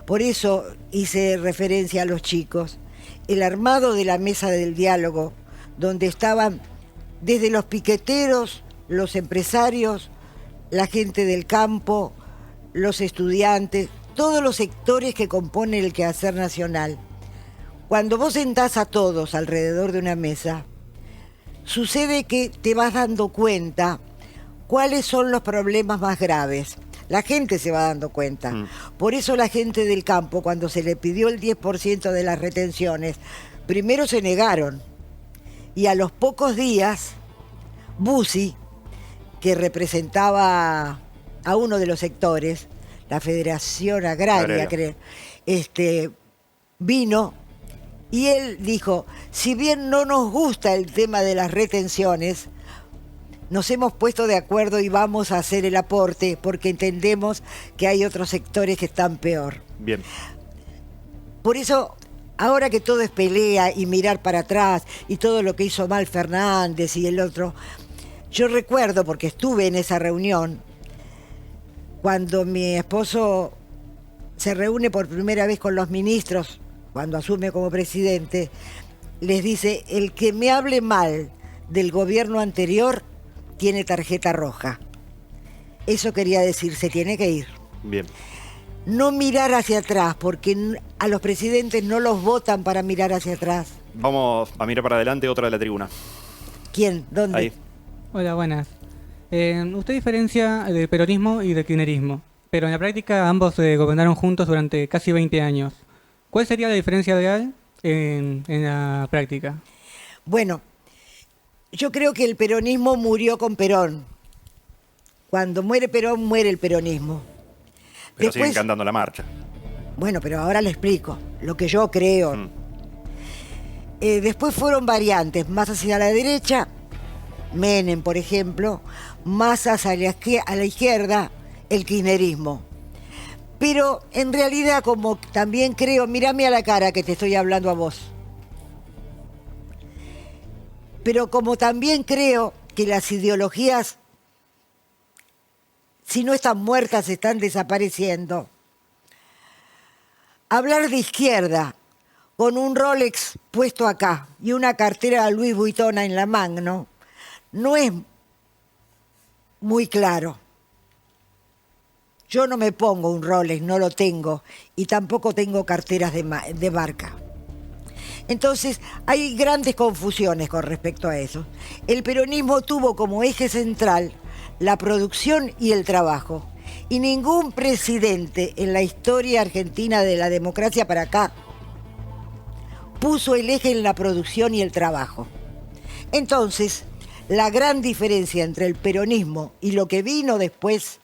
Por eso hice referencia a los chicos. El armado de la mesa del diálogo, donde estaban desde los piqueteros, los empresarios, la gente del campo, los estudiantes, todos los sectores que componen el quehacer nacional. Cuando vos sentás a todos alrededor de una mesa, sucede que te vas dando cuenta cuáles son los problemas más graves. La gente se va dando cuenta. Por eso la gente del campo, cuando se le pidió el 10% de las retenciones, primero se negaron. Y a los pocos días, Bussi, que representaba a uno de los sectores, la Federación Agraria, creo, vino y él dijo, si bien no nos gusta el tema de las retenciones, nos hemos puesto de acuerdo y vamos a hacer el aporte porque entendemos que hay otros sectores que están peor. Bien. Por eso, ahora que todo es pelea y mirar para atrás y todo lo que hizo mal Fernández y el otro, yo recuerdo, porque estuve en esa reunión, cuando mi esposo se reúne por primera vez con los ministros, cuando asume como presidente, les dice, el que me hable mal del gobierno anterior tiene tarjeta roja. Eso quería decir, se tiene que ir. Bien. No mirar hacia atrás, porque a los presidentes no los votan para mirar hacia atrás. Vamos a mirar para adelante, otra de la tribuna. ¿Quién? ¿Dónde? Ahí. Hola, buenas. Usted diferencia de peronismo y de kirchnerismo, pero en la práctica ambos gobernaron juntos durante casi 20 años. ¿Cuál sería la diferencia real en la práctica? Bueno, yo creo que el peronismo murió con Perón. Cuando muere Perón, muere el peronismo. Pero siguen cantando la marcha. Bueno, pero ahora le explico lo que yo creo. Después fueron variantes, más hacia la derecha, Menem, por ejemplo, más hacia la izquierda, el kirchnerismo. Pero en realidad, como también creo, mírame a la cara que te estoy hablando a vos. Pero como también creo que las ideologías, si no están muertas, están desapareciendo. Hablar de izquierda con un Rolex puesto acá y una cartera Louis Vuitton en la mano no es muy claro. Yo no me pongo un Rolex, no lo tengo, y tampoco tengo carteras de marca. Entonces, hay grandes confusiones con respecto a eso. El peronismo tuvo como eje central la producción y el trabajo. Y ningún presidente en la historia argentina de la democracia para acá puso el eje en la producción y el trabajo. Entonces, la gran diferencia entre el peronismo y lo que vino después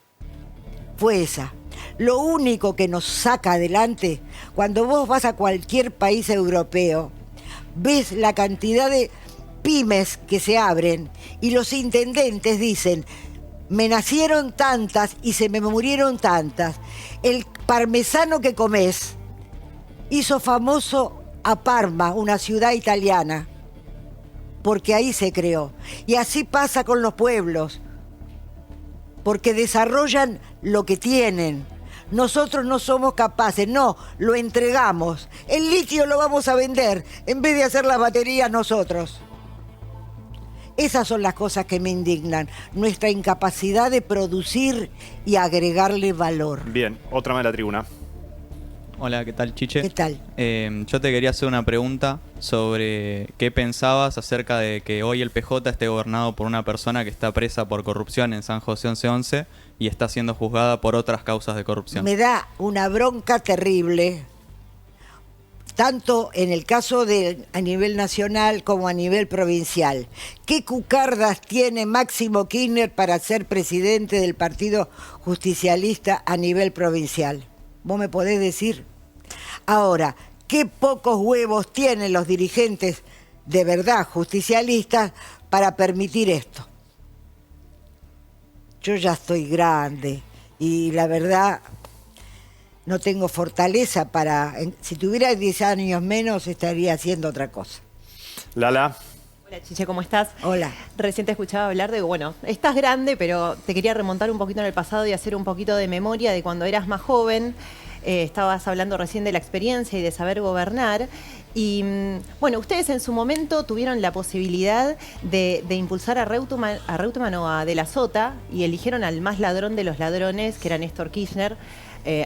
fue esa. Lo único que nos saca adelante, cuando vos vas a cualquier país europeo, ves la cantidad de pymes que se abren y los intendentes dicen, me nacieron tantas y se me murieron tantas. El parmesano que comés hizo famoso a Parma, una ciudad italiana, porque ahí se creó. Y así pasa con los pueblos, porque desarrollan lo que tienen. Nosotros no somos capaces, no, lo entregamos. El litio lo vamos a vender en vez de hacer las baterías nosotros. Esas son las cosas que me indignan, nuestra incapacidad de producir y agregarle valor. Bien, otra más de la tribuna. Hola, ¿qué tal, Chiche? ¿Qué tal? Yo te quería hacer una pregunta sobre qué pensabas acerca de que hoy el PJ esté gobernado por una persona que está presa por corrupción en San José 1111 y está siendo juzgada por otras causas de corrupción. Me da una bronca terrible, tanto en el caso a nivel nacional como a nivel provincial. ¿Qué cucardas tiene Máximo Kirchner para ser presidente del Partido Justicialista a nivel provincial? ¿Vos me podés decir? Ahora, qué pocos huevos tienen los dirigentes de verdad justicialistas para permitir esto. Yo ya estoy grande y la verdad no tengo fortaleza para... Si tuviera 10 años menos estaría haciendo otra cosa. Lala. Hola Chiche, ¿cómo estás? Hola. Recién te escuchaba hablar de, bueno, estás grande, pero te quería remontar un poquito en el pasado y hacer un poquito de memoria de cuando eras más joven. Estabas hablando recién de la experiencia y de saber gobernar. Y bueno, ustedes en su momento tuvieron la posibilidad de impulsar a Reutemann o a De la Sota y eligieron al más ladrón de los ladrones, que era Néstor Kirchner,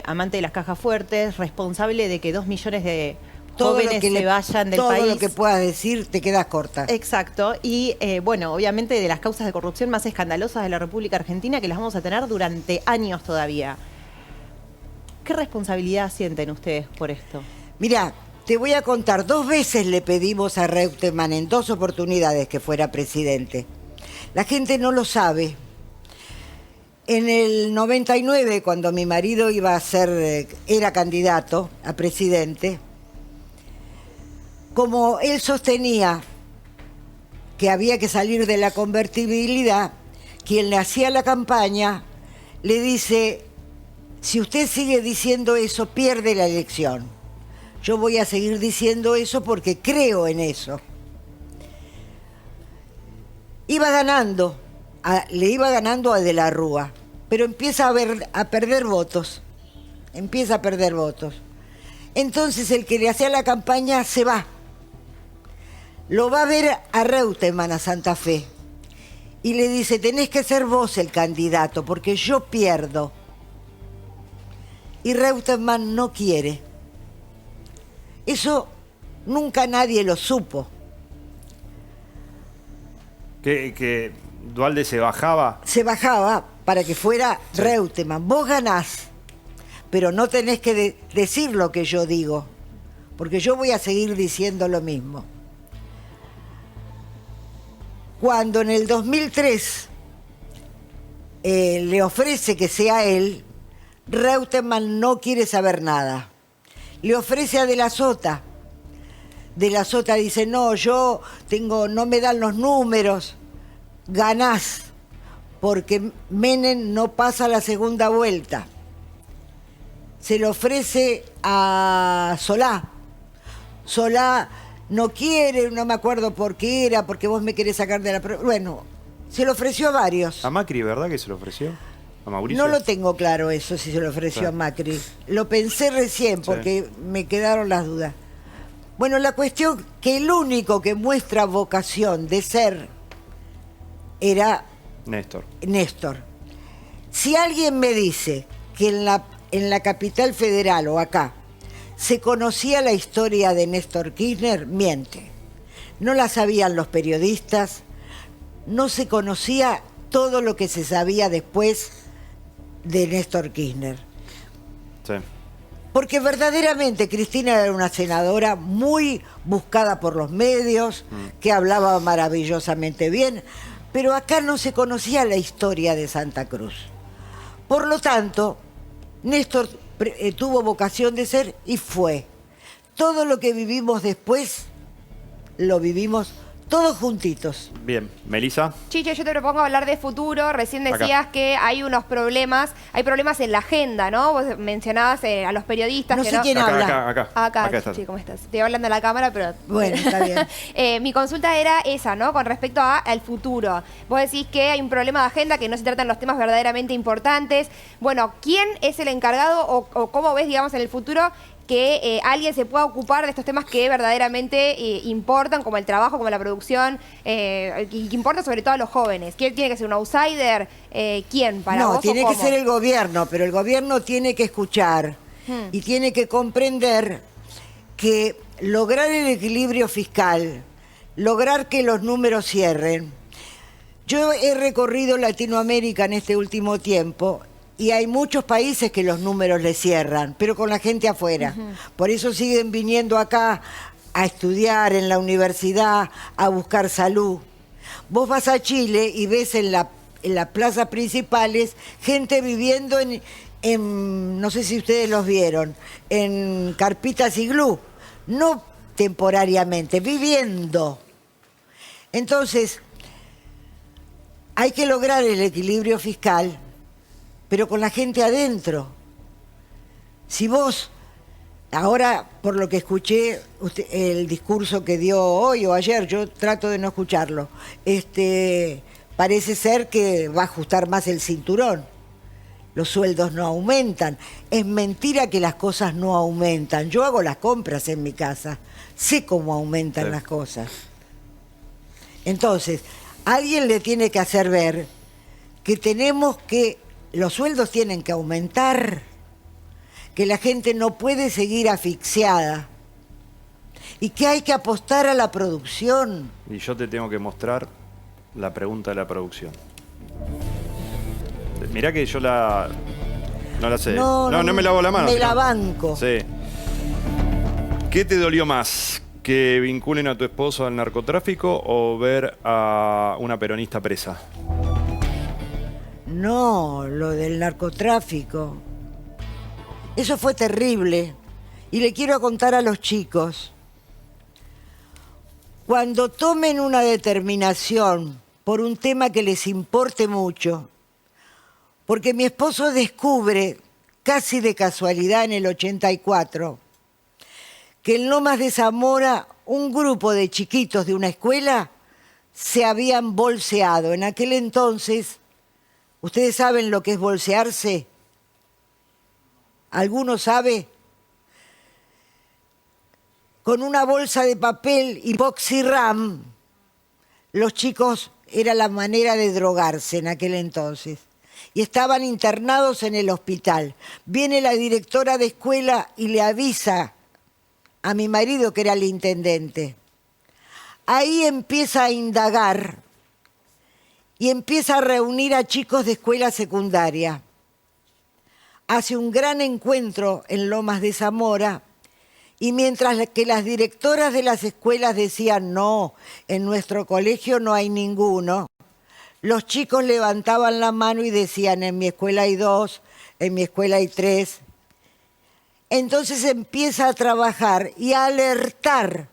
amante de las cajas fuertes, responsable de que 2 millones de jóvenes se vayan del país. Todo lo que puedas decir te quedas corta. Exacto. Y bueno, obviamente de las causas de corrupción más escandalosas de la República Argentina, que las vamos a tener durante años todavía. ¿Qué responsabilidad sienten ustedes por esto? Mirá, te voy a contar, 2 veces le pedimos a Reutemann en 2 oportunidades que fuera presidente. La gente no lo sabe. En el 99, cuando mi marido iba a ser, era candidato a presidente, como él sostenía que había que salir de la convertibilidad, quien le hacía la campaña le dice: si usted sigue diciendo eso, pierde la elección. Yo voy a seguir diciendo eso porque creo en eso. Iba ganando, le iba ganando a De la Rúa, pero empieza a perder votos. Empieza a perder votos. Entonces el que le hacía la campaña se va. Lo va a ver a Reutemann a Santa Fe y le dice: tenés que ser vos el candidato porque yo pierdo. Y Reutemann no quiere. Eso nunca nadie lo supo. ¿Que Duhalde se bajaba? Se bajaba para que fuera Reutemann. Vos ganás, pero no tenés que decir lo que yo digo, porque yo voy a seguir diciendo lo mismo. Cuando en el 2003 le ofrece que sea él, Reutemann no quiere saber nada. Le ofrece a De la Sota. De la Sota dice: no, no me dan los números. Ganás, porque Menem no pasa la segunda vuelta. Se le ofrece a Solá. Solá no quiere, no me acuerdo por qué era, porque vos me querés sacar de la... Bueno, se lo ofreció a varios. A Macri, ¿verdad que se lo ofreció? ¿A Mauricio? No lo tengo claro eso, si se lo ofreció a Macri. Lo pensé recién porque me quedaron las dudas. Bueno, la cuestión que el único que muestra vocación de ser era Néstor. Si alguien me dice que en la capital federal o acá se conocía la historia de Néstor Kirchner, miente. No la sabían los periodistas, no se conocía todo lo que se sabía después de Néstor Kirchner. Sí. Porque verdaderamente Cristina era una senadora muy buscada por los medios, que hablaba maravillosamente bien, pero acá no se conocía la historia de Santa Cruz. Por lo tanto, Néstor tuvo vocación de ser y fue. Todo lo que vivimos después, lo vivimos todos juntitos. Bien, Melissa. Chiche, yo te propongo hablar de futuro. Recién decías que hay unos problemas, hay problemas en la agenda, ¿no? Vos mencionabas a los periodistas. No sé quién habla. Acá estás. Chiche, ¿cómo estás? Estoy hablando a la cámara, pero... Bueno, está bien. Mi consulta era esa, ¿no? Con respecto al futuro. Vos decís que hay un problema de agenda, que no se tratan los temas verdaderamente importantes. Bueno, ¿quién es el encargado o cómo ves, digamos, en el futuro que alguien se pueda ocupar de estos temas que verdaderamente importan, como el trabajo, como la producción, y que importa sobre todo a los jóvenes? ¿Quién tiene que ser un outsider? ¿Quién para vos? No, tiene que ser el gobierno, pero el gobierno tiene que escuchar y tiene que comprender que lograr el equilibrio fiscal, lograr que los números cierren. Yo he recorrido Latinoamérica en este último tiempo y hay muchos países que los números les cierran, pero con la gente afuera. Por eso siguen viniendo acá a estudiar en la universidad, a buscar salud. Vos vas a Chile y ves en las plazas principales gente viviendo en, no sé si ustedes los vieron, en carpitas iglú, no temporariamente, viviendo. Entonces, hay que lograr el equilibrio fiscal, pero con la gente adentro. Si vos, Ahora, por lo que escuché, el discurso que dio hoy o ayer, yo trato de no escucharlo, parece ser que va a ajustar más el cinturón. Los sueldos no aumentan. Es mentira que las cosas no aumentan. Yo hago las compras en mi casa. Sé cómo aumentan las cosas. Entonces, alguien le tiene que hacer ver que los sueldos tienen que aumentar, que la gente no puede seguir asfixiada y que hay que apostar a la producción. Y yo te tengo que mostrar la pregunta de la producción. Mirá que yo no la sé. No me lavo la mano. Me la banco. Sí. ¿Qué te dolió más? ¿Que vinculen a tu esposo al narcotráfico o ver a una peronista presa? No, lo del narcotráfico. Eso fue terrible. Y le quiero contar a los chicos. Cuando tomen una determinación por un tema que les importe mucho, porque mi esposo descubre, casi de casualidad en el 84, que en Lomas de Zamora un grupo de chiquitos de una escuela se habían bolseado. En aquel entonces, ¿ustedes saben lo que es bolsearse? ¿Alguno sabe? Con una bolsa de papel y Poxyram, los chicos, era la manera de drogarse en aquel entonces. Y estaban internados en el hospital. Viene la directora de escuela y le avisa a mi marido, que era el intendente. Ahí empieza a indagar y empieza a reunir a chicos de escuela secundaria. Hace un gran encuentro en Lomas de Zamora y mientras que las directoras de las escuelas decían no, en nuestro colegio no hay ninguno, los chicos levantaban la mano y decían en mi escuela hay 2, en mi escuela hay 3. Entonces empieza a trabajar y a alertar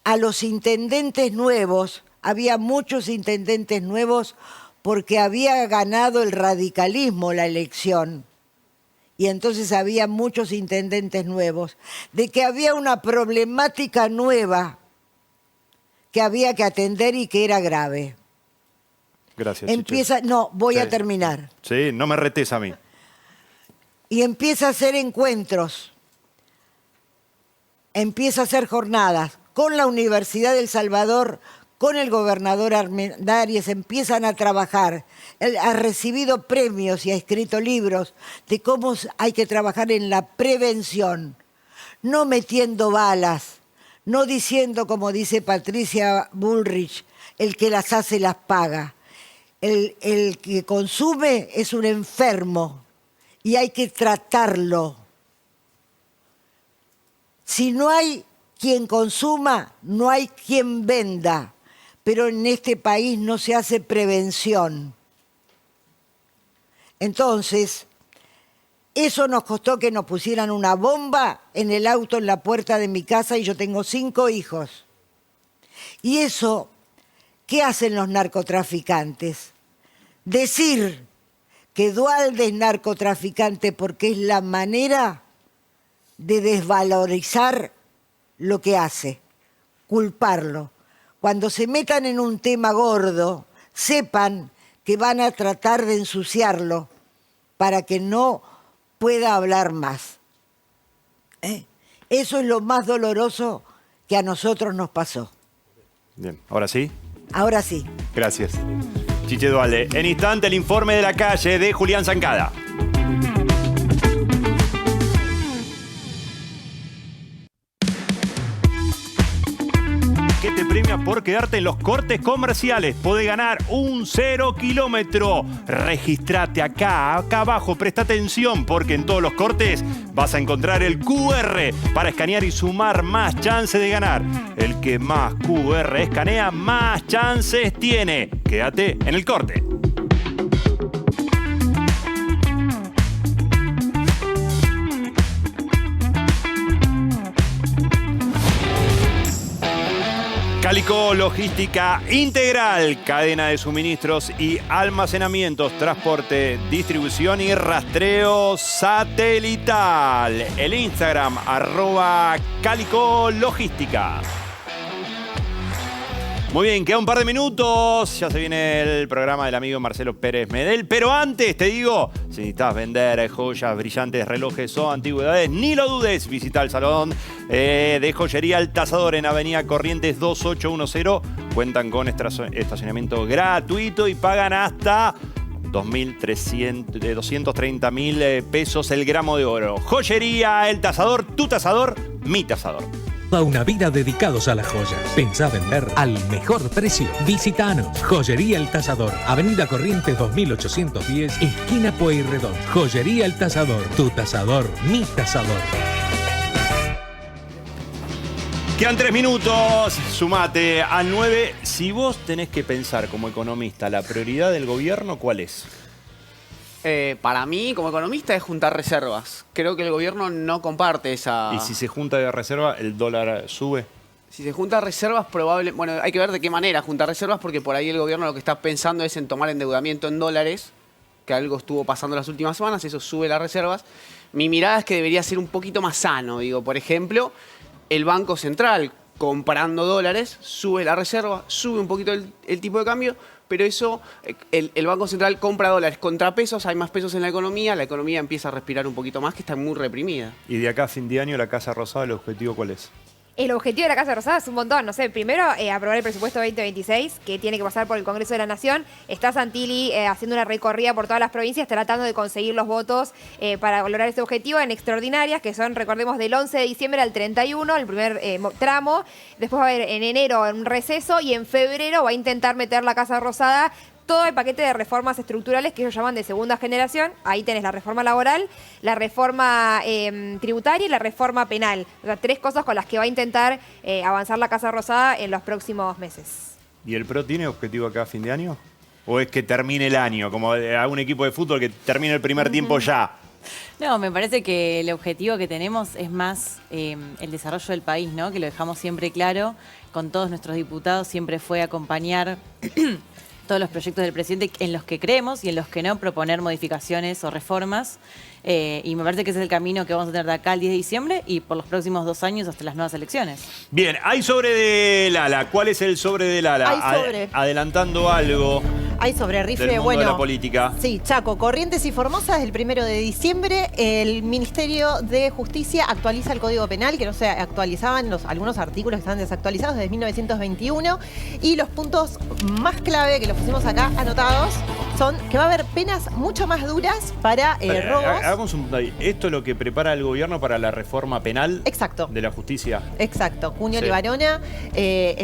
a los intendentes nuevos. Había muchos intendentes nuevos porque había ganado el radicalismo la elección. Y entonces había muchos intendentes nuevos, de que había una problemática nueva que había que atender y que era grave. Gracias. Empieza, Chiche. no, voy Sí. a terminar. Sí, no me retes a mí. Y empieza a hacer encuentros, empieza a hacer jornadas con la Universidad del Salvador, con el gobernador Armendáriz, empiezan a trabajar. Él ha recibido premios y ha escrito libros de cómo hay que trabajar en la prevención, no metiendo balas, no diciendo, como dice Patricia Bullrich, el que las hace las paga. El que consume es un enfermo y hay que tratarlo. Si no hay quien consuma, no hay quien venda. Pero en este país no se hace prevención. Entonces, eso nos costó que nos pusieran una bomba en el auto en la puerta de mi casa y yo tengo 5 hijos. Y eso, ¿qué hacen los narcotraficantes? Decir que Duhalde es narcotraficante porque es la manera de desvalorizar lo que hace, culparlo. Cuando se metan en un tema gordo, sepan que van a tratar de ensuciarlo para que no pueda hablar más. Eso es lo más doloroso que a nosotros nos pasó. Bien, ¿ahora sí? Ahora sí. Gracias. Chiche Duhalde. En instante, el informe de la calle de Julián Zancada. Que te premia por quedarte en los cortes comerciales. Podés ganar un 0 kilómetro. Registrate acá abajo. Presta atención porque en todos los cortes vas a encontrar el QR para escanear y sumar más chances de ganar. El que más QR escanea, más chances tiene. Quédate en el corte. Cálico Logística Integral, cadena de suministros y almacenamientos, transporte, distribución y rastreo satelital. El Instagram, @Cálico Logística. Muy bien, queda un par de minutos. Ya se viene el programa del amigo Marcelo Pérez Medel. Pero antes te digo, si necesitas vender joyas, brillantes, relojes o antigüedades, ni lo dudes, visita el salón de joyería El Tasador en Avenida Corrientes 2810. Cuentan con estacionamiento gratuito y pagan hasta 230.000 pesos el gramo de oro. Joyería El Tasador, tu tasador, mi tasador. Toda una vida dedicados a las joyas. Pensá vender al mejor precio. Visitanos. Joyería El Tasador. Avenida Corrientes 2810, esquina Pueyrredón. Joyería El Tasador. Tu tasador, mi tasador. Quedan 3 minutos. Sumate al 9. Si vos tenés que pensar como economista, la prioridad del gobierno, ¿cuál es? Para mí, como economista, es juntar reservas. Creo que el gobierno no comparte esa... ¿Y si se junta de reserva, el dólar sube? Si se junta reservas, probablemente... Bueno, hay que ver de qué manera juntar reservas, porque por ahí el gobierno lo que está pensando es en tomar endeudamiento en dólares, que algo estuvo pasando las últimas semanas, eso sube las reservas. Mi mirada es que debería ser un poquito más sano. Digo, por ejemplo, el Banco Central comprando dólares, sube la reserva, sube un poquito el tipo de cambio, pero eso, el Banco Central compra dólares contra pesos, hay más pesos en la economía empieza a respirar un poquito más, que está muy reprimida. Y de acá a fin de año, la Casa Rosada, ¿el objetivo cuál es? El objetivo de la Casa Rosada es un montón, no sé, primero aprobar el presupuesto 2026, que tiene que pasar por el Congreso de la Nación. Está Santilli haciendo una recorrida por todas las provincias, tratando de conseguir los votos para lograr ese objetivo en extraordinarias, que son, recordemos, del 11 de diciembre al 31, el primer tramo. Después va a haber en enero un receso y en febrero va a intentar meter la Casa Rosada todo el paquete de reformas estructurales que ellos llaman de segunda generación. Ahí tenés la reforma laboral, la reforma tributaria y la reforma penal. O sea, 3 cosas con las que va a intentar avanzar la Casa Rosada en los próximos meses. ¿Y el PRO tiene objetivo acá a fin de año? ¿O es que termine el año, como a un equipo de fútbol que termine el primer tiempo ya? No, me parece que el objetivo que tenemos es más el desarrollo del país, ¿no? Que lo dejamos siempre claro con todos nuestros diputados, siempre fue acompañar todos los proyectos del presidente en los que creemos y en los que no, proponer modificaciones o reformas. Y me parece que ese es el camino que vamos a tener de acá al 10 de diciembre y por los próximos 2 años hasta las nuevas elecciones. Bien, hay sobre del ALA. ¿Cuál es el sobre del ALA? Hay sobre. Adelantando algo. Hay sobre rifle, del mundo bueno. de la política. Sí, Chaco, Corrientes y Formosa, desde el 1 de diciembre, el Ministerio de Justicia actualiza el Código Penal, que no se actualizaban algunos artículos que estaban desactualizados desde 1921. Y los puntos más clave que los pusimos acá anotados son que va a haber penas mucho más duras para robos. Hagamos un detalle. ¿Esto es lo que prepara el gobierno para la reforma penal? Exacto. De la justicia. Exacto. Junio Sí. Libarona.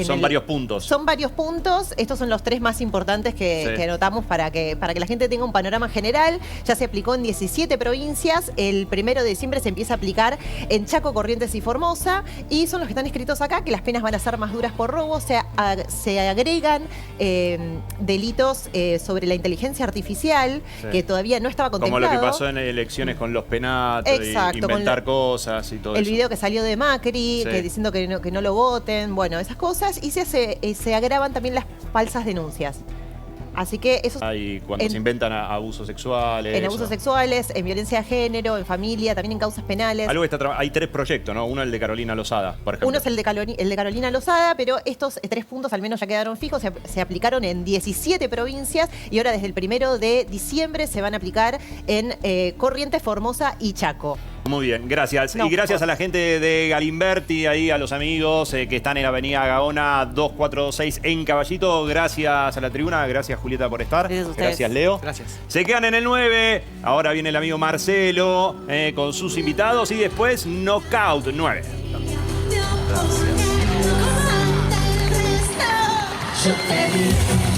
Son varios puntos. Son varios puntos. Estos son los 3 más importantes que anotamos para que la gente tenga un panorama general. Ya se aplicó en 17 provincias. El 1 de diciembre se empieza a aplicar en Chaco, Corrientes y Formosa. Y son los que están escritos acá, que las penas van a ser más duras por robo. Se agregan delitos sobre la inteligencia artificial, que todavía no estaba contemplado. Como lo que pasó en elecciones con los penatos, Exacto, inventar cosas y todo el eso. video que salió de Macri, Sí. diciendo que no lo voten, bueno, esas cosas. Y se agravan también las falsas denuncias. Así que eso Hay cuando se inventan abusos sexuales. en abusos sexuales, en violencia de género, en familia, también en causas penales. Algo que hay 3 proyectos, ¿no? Uno el de Carolina Lozada, por ejemplo. Uno es el de Carolina Lozada, pero estos 3 puntos al menos ya quedaron fijos, se aplicaron en 17 provincias y ahora desde el 1 de diciembre se van a aplicar en Corrientes, Formosa y Chaco. Muy bien, gracias. No, y gracias a la gente de Galimberti, ahí a los amigos que están en la avenida Gaona 2426 en Caballito. Gracias a la tribuna, gracias Julieta por estar. Gracias Leo. Gracias. Se quedan en el 9. Ahora viene el amigo Marcelo con sus invitados y después Knockout 9. Yo te vi.